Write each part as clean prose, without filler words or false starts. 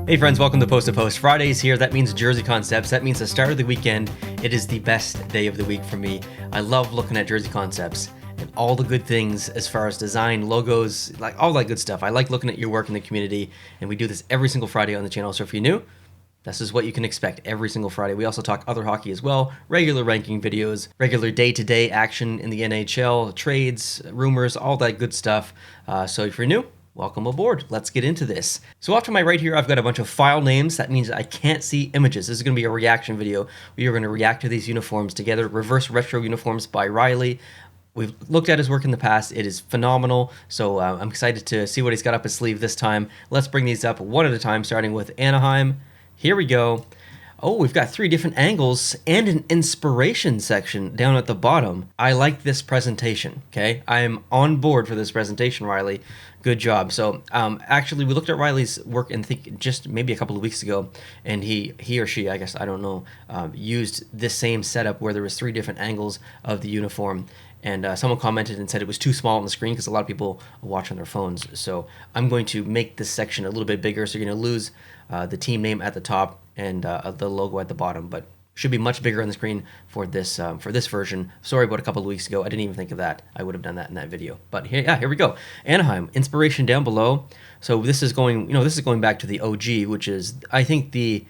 Hey friends, welcome to Post to Post. Friday's here. That means Jersey Concepts. That means the start of the weekend. It is the best day of the week for me. I love looking at Jersey Concepts and all the good things as far as design, logos, like all that good stuff. I like looking at your work in the community, and we do this every single Friday on the channel. So if you're new, this is what you can expect every single Friday. We also talk other hockey as well, regular ranking videos, regular day-to-day action in the NHL, trades, rumors, all that good stuff. So if you're new, welcome aboard. Let's get into this. So off to my right here, I've got a bunch of file names. That means I can't see images. This is going to be a reaction video. We are going to react to these uniforms together. Reverse retro uniforms by Riley. We've looked at his work in the past. It is phenomenal. So I'm excited to see what he's got up his sleeve this time. Let's bring these up one at a time, starting with Anaheim. Here we go. Oh, we've got 3 different angles and an inspiration section down at the bottom. I like this presentation, okay? I am on board for this presentation, Riley. Good job. So actually, we looked at Riley's work and think just maybe a couple of weeks ago, and he or she, I guess, I don't know, used this same setup where there was 3 different angles of the uniform. And someone commented and said it was too small on the screen because a lot of people watch on their phones. So I'm going to make this section a little bit bigger. So you're going to lose the team name at the top and the logo at the bottom, but should be much bigger on the screen for this version. Sorry about a couple of weeks ago. I didn't even think of that. I would have done that in that video. But here we go. Anaheim, inspiration down below. So this is going, this is going back to the OG, which is, I think it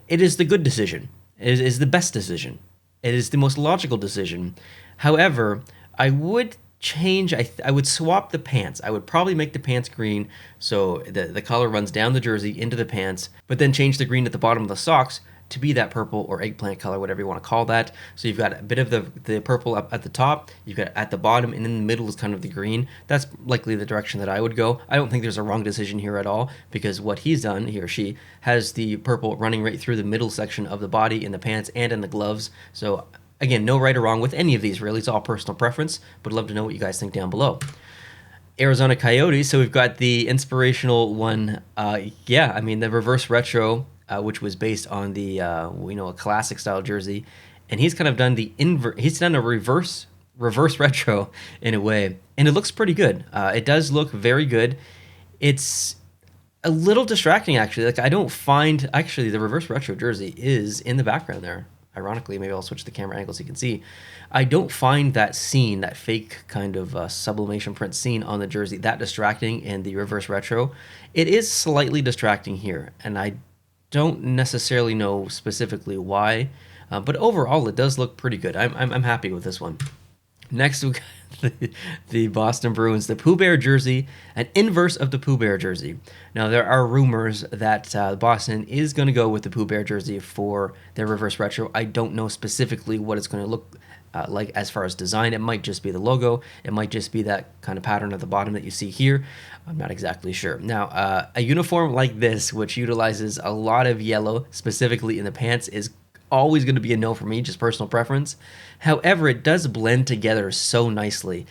is the good decision. It is the best decision. It is the most logical decision. However, I would change, I would swap the pants. I would probably make the pants green so the color runs down the jersey into the pants, but then change the green at the bottom of the socks to be that purple or eggplant color, whatever you want to call that. So you've got a bit of the purple up at the top, you've got at the bottom, and in the middle is kind of the green. That's likely the direction that I would go. I don't think there's a wrong decision here at all, because what he's done, he or she, has the purple running right through the middle section of the body in the pants and in the gloves. So again, no right or wrong with any of these, really. It's all personal preference, but I'd love to know what you guys think down below. Arizona Coyotes, so we've got the inspirational one. The reverse retro, which was based on the a classic style jersey, and he's kind of done he's done a reverse retro in a way, and it looks pretty good. It does look very good. It's a little distracting, actually. Like, I don't find, actually, the reverse retro jersey is in the background there. Ironically, maybe I'll switch the camera angle so you can see. I don't find that scene, that fake kind of sublimation print scene on the jersey, that distracting in the reverse retro. It is slightly distracting here, and I don't necessarily know specifically why, but overall it does look pretty good. I'm happy with this one. Next, we got the Boston Bruins, the Pooh Bear jersey, an inverse of the Pooh Bear jersey. Now, there are rumors that Boston is going to go with the Pooh Bear jersey for their reverse retro. I don't know specifically what it's going to look like as far as design. It might just be the logo. It might just be that kind of pattern at the bottom that you see here. I'm not exactly sure. Now, a uniform like this, which utilizes a lot of yellow, specifically in the pants, is always going to be a no for me, just personal preference. However, it does blend together so nicely.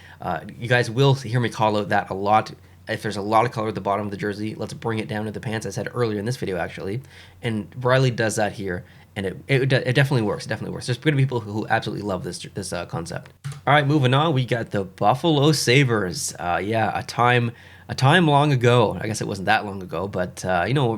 You guys will hear me call out that a lot. If there's a lot of color at the bottom of the jersey, let's bring it down to the pants. I said earlier in this video, actually. And Riley does that here, and it definitely works. It definitely works. There's going to be people who absolutely love this concept. All right, moving on, we got the Buffalo Sabres. A time long ago, I guess it wasn't that long ago, but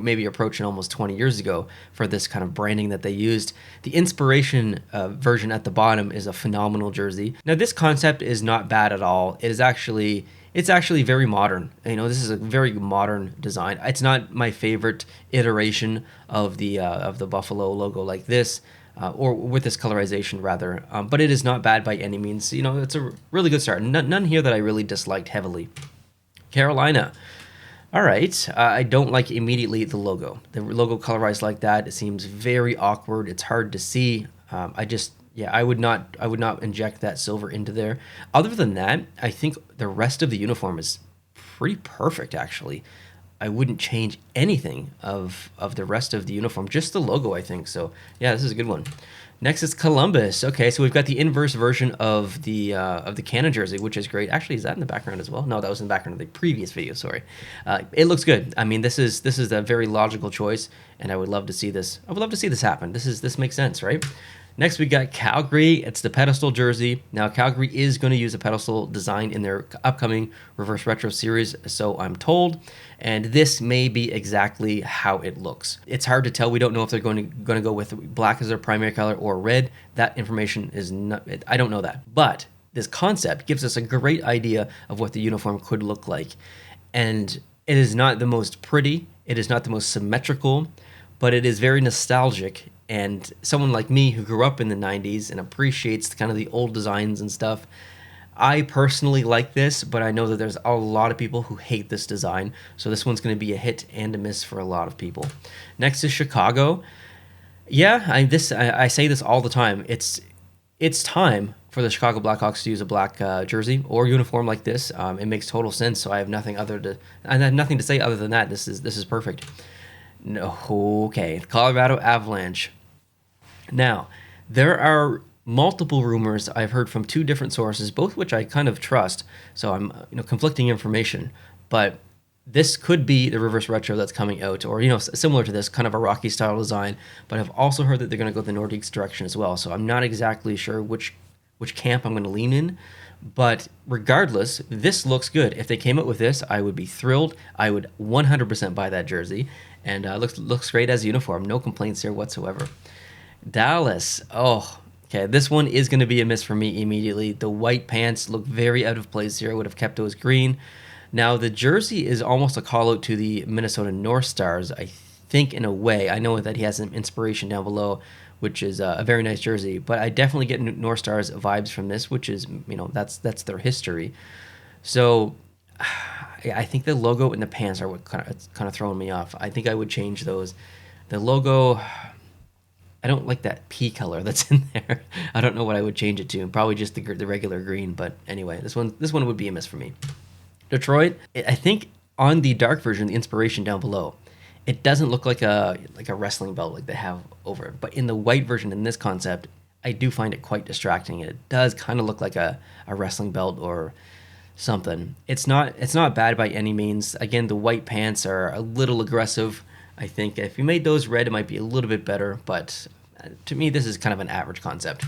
maybe approaching almost 20 years ago for this kind of branding that they used. The inspiration version at the bottom is a phenomenal jersey. Now, this concept is not bad at all. It's actually very modern. This is a very modern design. It's not my favorite iteration of the Buffalo logo like this, or with this colorization rather, but it is not bad by any means. It's a really good start. None here that I really disliked heavily. Carolina. All right, I don't like immediately the logo. The logo colorized like that, it seems very awkward. It's hard to see. I would not inject that silver into there. Other than that, I think the rest of the uniform is pretty perfect, actually. I wouldn't change anything of the rest of the uniform, just the logo, I think. So yeah, this is a good one. Next is Columbus. Okay, so we've got the inverse version of the Cannon jersey, which is great. Actually, is that in the background as well? No, that was in the background of the previous video. Sorry. It looks good. I mean, this is a very logical choice, and I would love to see this. I would love to see this happen. This makes sense, right? Next, we got Calgary. It's the pedestal jersey. Now, Calgary is going to use a pedestal design in their upcoming reverse retro series, so I'm told. And this may be exactly how it looks. It's hard to tell. We don't know if they're going to go with black as their primary color or red. That information is not. I don't know that. But this concept gives us a great idea of what the uniform could look like. And it is not the most pretty. It is not the most symmetrical, but it is very nostalgic. And someone like me who grew up in the 90s and appreciates kind of the old designs and stuff, I personally like this, but I know that there's a lot of people who hate this design. So this one's going to be a hit and a miss for a lot of people. Next is Chicago. Yeah, I say this all the time. It's time for the Chicago Blackhawks to use a black jersey or uniform like this. It makes total sense. So I have nothing to say other than that. This is perfect. No, okay, Colorado Avalanche. Now, there are multiple rumors I've heard from two different sources, both which I kind of trust. So I'm, conflicting information. But this could be the reverse retro that's coming out, or similar to this, kind of a Rocky style design. But I've also heard that they're going to go the Nordiques direction as well. So I'm not exactly sure which camp I'm going to lean in. But regardless, this looks good. If they came out with this, I would be thrilled. I would 100% buy that jersey. And looks great as a uniform. No complaints here whatsoever. Dallas. Oh, okay. This one is going to be a miss for me immediately. The white pants look very out of place here. I would have kept those green. Now, the jersey is almost a call-out to the Minnesota North Stars, I think, in a way. I know that he has some inspiration down below, which is a very nice jersey. But I definitely get North Stars vibes from this, which is, that's their history. So I think the logo and the pants are what kind of throwing me off. I think I would change those. The logo, I don't like that pea color that's in there. I don't know what I would change it to. Probably just the regular green. But anyway, this one would be a miss for me. Detroit, I think on the dark version, the inspiration down below, it doesn't look like a wrestling belt like they have over it. But in the white version in this concept, I do find it quite distracting. It does kind of look like a wrestling belt or something. It's not bad by any means. Again, the white pants are a little aggressive. I think if you made those red, it might be a little bit better. But to me, this is kind of an average concept.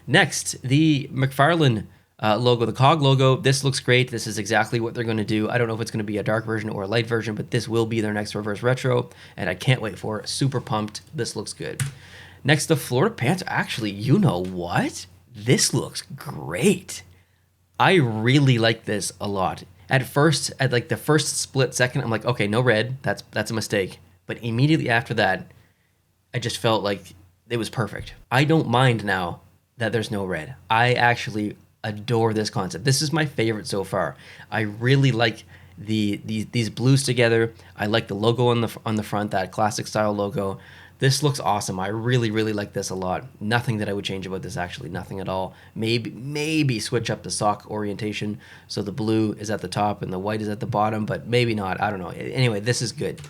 Next, the McFarlane logo, the COG logo. This looks great. This is exactly what they're going to do. I don't know if it's going to be a dark version or a light version, but this will be their next reverse retro, and I can't wait for it. Super pumped. This looks good. Next, the Florida Panthers. Actually, you know what? This looks great. I really like this a lot. At first, at like the first split second, I'm like, okay, no red. That's a mistake. But immediately after that, I just felt like it was perfect. I don't mind now that there's no red. I actually adore this concept. This is my favorite so far. I really like these blues together. I like the logo on the front, that classic style logo. This looks awesome. I really, really like this a lot. Nothing that I would change about this, actually. Nothing at all. Maybe switch up the sock orientation so the blue is at the top and the white is at the bottom, but maybe not. I don't know. Anyway, this is good.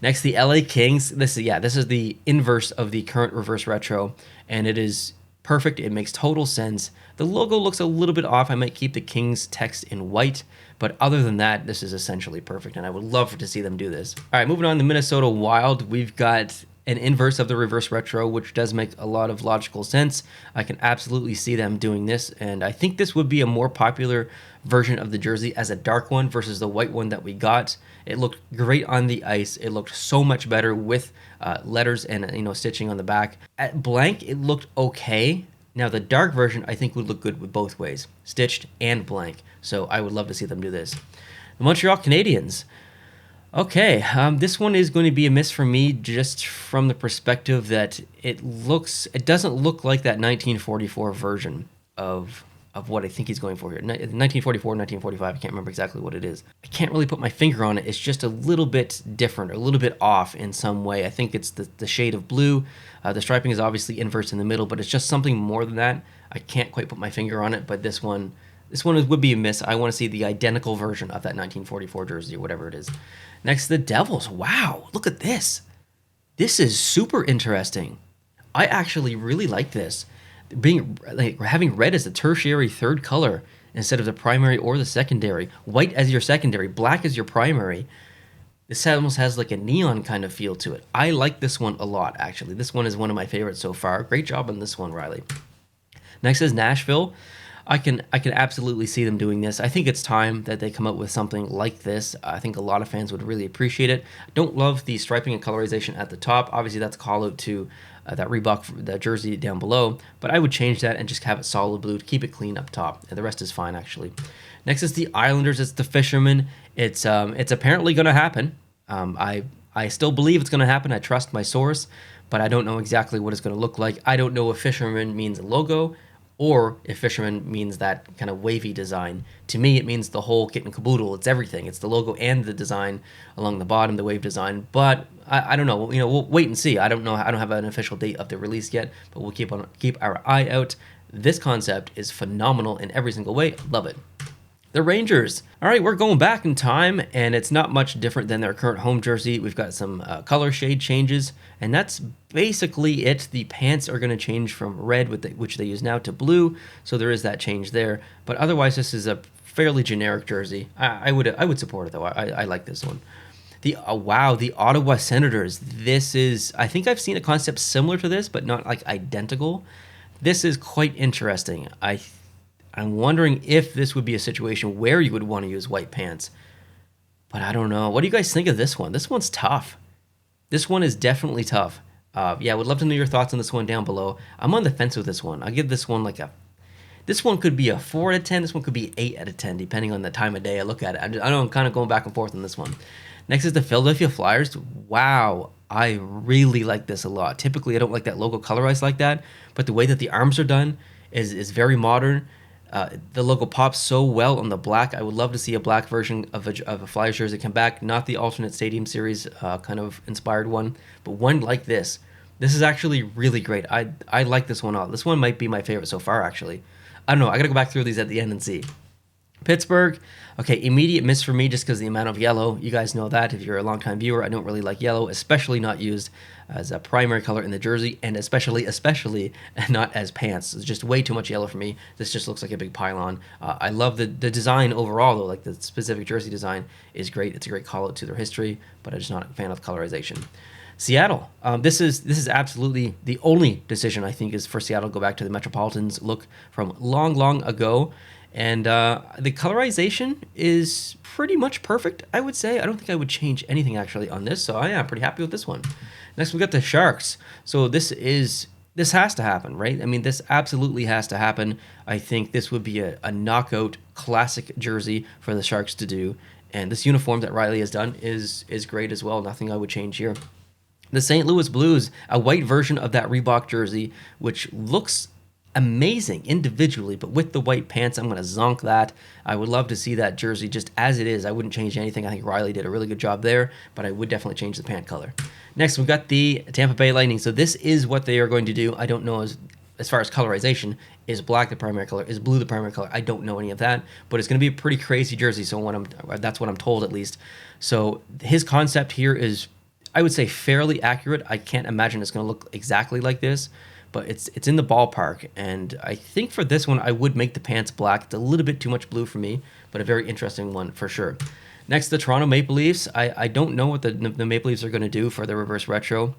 Next, the LA Kings. This is the inverse of the current reverse retro, and it is perfect. It makes total sense. The logo looks a little bit off. I might keep the Kings text in white, but other than that, this is essentially perfect, and I would love to see them do this. All right, moving on to Minnesota Wild. We've got an inverse of the reverse retro, which does make a lot of logical sense. I can absolutely see them doing this, and I think this would be a more popular version of the jersey as a dark one versus the white one that we got. It looked great on the ice. It looked so much better with letters and stitching on the back. At blank, it looked okay. Now the dark version I think would look good with both ways, stitched and blank. So I would love to see them do this. The Montreal Canadiens. Okay, this one is going to be a miss for me just from the perspective that it doesn't look like that 1944 version of what I think he's going for here. 1944, 1945, I can't remember exactly what it is. I can't really put my finger on it. It's just a little bit different, a little bit off in some way. I think it's the shade of blue. The striping is obviously inverse in the middle, but it's just something more than that. I can't quite put my finger on it, but this one would be a miss. I want to see the identical version of that 1944 jersey or whatever it is. Next, the Devils. Wow, look at this. This is super interesting. I actually really like this. Having red as the tertiary third color instead of the primary or the secondary. White as your secondary, black as your primary. This almost has like a neon kind of feel to it. I like this one a lot, actually. This one is one of my favorites so far. Great job on this one, Riley. Next is Nashville. I can absolutely see them doing this. I think it's time that they come up with something like this. I think a lot of fans would really appreciate it. I don't love the striping and colorization at the top. Obviously, that's a call out to that Reebok, that jersey down below. But I would change that and just have it solid blue to keep it clean up top. And the rest is fine, actually. Next is the Islanders. It's the Fishermen. It's apparently going to happen. I still believe it's going to happen. I trust my source, but I don't know exactly what it's going to look like. I don't know if Fisherman means a logo or if Fisherman means that kind of wavy design. To me, it means the whole kit and caboodle. It's everything. It's the logo and the design along the bottom, the wave design. But I don't know. We'll wait and see. I don't know. I don't have an official date of the release yet, but we'll keep our eye out. This concept is phenomenal in every single way. Love it. The Rangers. All right, we're going back in time, and it's not much different than their current home jersey. We've got some color shade changes, and that's basically it. The pants are going to change from red, which they use now, to blue, so there is that change there. But otherwise, this is a fairly generic jersey. I would support it, though. I like this one. The Ottawa Senators. This is, I think I've seen a concept similar to this, but not like identical. This is quite interesting. I'm wondering if this would be a situation where you would want to use white pants. But I don't know. What do you guys think of this one? This one's tough. This one is definitely tough. Yeah, I would love to know your thoughts on this one down below. I'm on the fence with this one. I'll give this one this one could be a 4 out of 10. This one could be 8 out of 10, depending on the time of day I look at it. I know I'm kind of going back and forth on this one. Next is the Philadelphia Flyers. Wow, I really like this a lot. Typically, I don't like that logo colorized like that, but the way that the arms are done is very modern. The logo pops so well on the black. I would love to see a black version of a Flyers jersey come back, not the alternate Stadium Series kind of inspired one, but one like this. This is actually really great. I like this one a lot. This one might be my favorite so far, actually. I don't know. I got to go back through these at the end and see. Pittsburgh, okay, immediate miss for me just because the amount of yellow. You guys know that if you're a longtime viewer. I don't really like yellow, especially not used as a primary color in the jersey, and especially not as pants. It's just way too much yellow for me. This just looks like a big pylon. I love the design overall, though. Like the specific jersey design is great. It's a great call out to their history, but I'm just not a fan of the colorization. Seattle. This is absolutely the only decision I think is for Seattle to go back to the Metropolitans look from long ago. And the colorization is pretty much perfect, I would say. I don't think I would change anything actually on this, so I am pretty happy with this one. Next, we got the Sharks. So this has to happen, right? I mean, this absolutely has to happen. I think this would be a knockout classic jersey for the Sharks to do. And this uniform that Riley has done is great as well. Nothing I would change here. The St. Louis Blues, a white version of that Reebok jersey, which looks amazing individually, but with the white pants, I'm going to zonk that. I would love to see that jersey just as it is. I wouldn't change anything. I think Riley did a really good job there, but I would definitely change the pant color. Next, we've got the Tampa Bay Lightning. So this is what they are going to do. I don't know as far as colorization. Is black the primary color? Is blue the primary color? I don't know any of that, but it's going to be a pretty crazy jersey. So that's what I'm told at least. So his concept here is, I would say, fairly accurate. I can't imagine it's going to look exactly like this, but it's in the ballpark. And I think for this one, I would make the pants black. It's a little bit too much blue for me, but a very interesting one for sure. Next, the Toronto Maple Leafs. I don't know what the Maple Leafs are going to do for the reverse retro,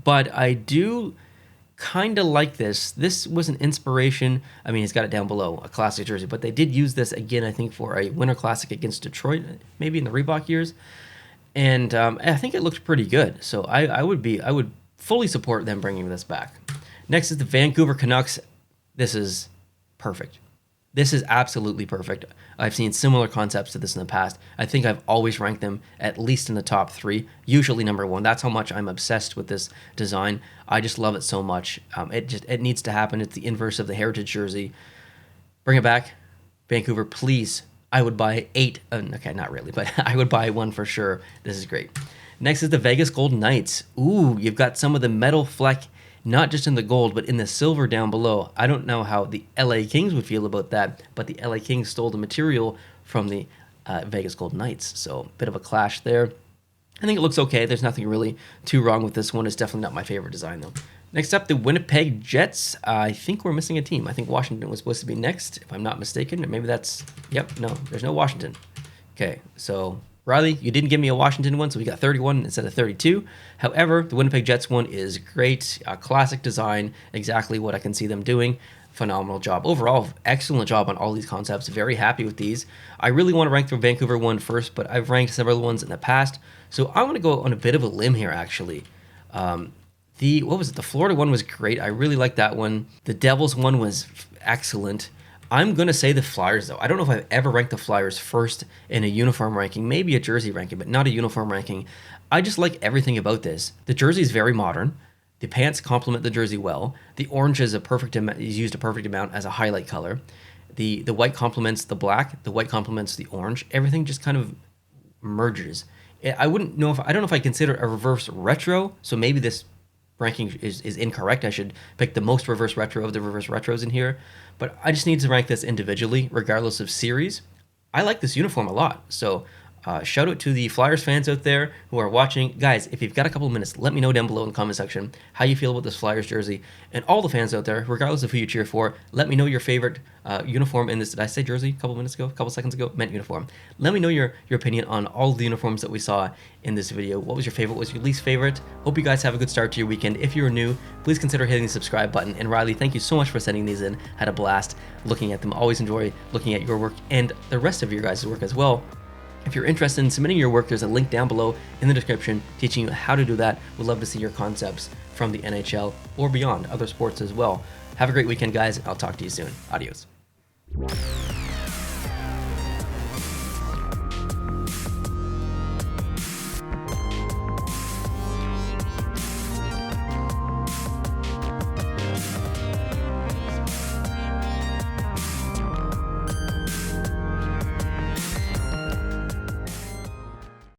but I do kind of like this. This was an inspiration. I mean, he's got it down below, a classic jersey, but they did use this again, I think, for a Winter Classic against Detroit, maybe in the Reebok years. And I think it looked pretty good. So I would fully support them bringing this back. Next is the Vancouver Canucks. This is perfect. This is absolutely perfect. I've seen similar concepts to this in the past. I think I've always ranked them at least in the top 3, usually number 1. That's how much I'm obsessed with this design. I just love it so much. It needs to happen. It's the inverse of the Heritage jersey. Bring it back, Vancouver, please. I would buy 8. Okay, not really, but I would buy 1 for sure. This is great. Next is the Vegas Golden Knights. Ooh, you've got some of the metal fleck, not just in the gold, but in the silver down below. I don't know how the LA Kings would feel about that, but the LA Kings stole the material from the Vegas Golden Knights. So a bit of a clash there. I think it looks okay. There's nothing really too wrong with this one. It's definitely not my favorite design, though. Next up, the Winnipeg Jets. I think we're missing a team. I think Washington was supposed to be next, if I'm not mistaken. Maybe that's... Yep, no, there's no Washington. Okay, so Riley, you didn't give me a Washington one, so we got 31 instead of 32. However, the Winnipeg Jets one is great. Classic design, exactly what I can see them doing. Phenomenal job. Overall, excellent job on all these concepts. Very happy with these. I really want to rank the Vancouver one first, but I've ranked several ones in the past. So I want to go on a bit of a limb here, actually. The Florida one was great. I really liked that one. The Devils one was excellent. I'm going to say the Flyers, though. I don't know if I've ever ranked the Flyers first in a uniform ranking, maybe a jersey ranking, but not a uniform ranking. I just like everything about this. The jersey is very modern. The pants complement the jersey well. The orange is used a perfect amount as a highlight color. The white complements the black. The white complements the orange. Everything just kind of merges. I don't know if I consider it a reverse retro, so maybe this ranking is incorrect. I should pick the most reverse retro of the reverse retros in here, but I just need to rank this individually regardless of series. I like this uniform a lot, so shout out to the Flyers fans out there who are watching. Guys, if you've got a couple of minutes, let me know down below in the comment section how you feel about this Flyers jersey. And all the fans out there, regardless of who you cheer for, let me know your favorite uniform in this. Did I say jersey a couple seconds ago? Meant uniform. Let me know your opinion on all the uniforms that we saw in this video. What was your favorite? What was your least favorite? Hope you guys have a good start to your weekend. If you're new, please consider hitting the subscribe button. And Riley, thank you so much for sending these in. Had a blast looking at them. Always enjoy looking at your work and the rest of your guys' work as well. If you're interested in submitting your work, there's a link down below in the description teaching you how to do that. We'd love to see your concepts from the NHL or beyond, other sports as well. Have a great weekend, guys. I'll talk to you soon. Adios.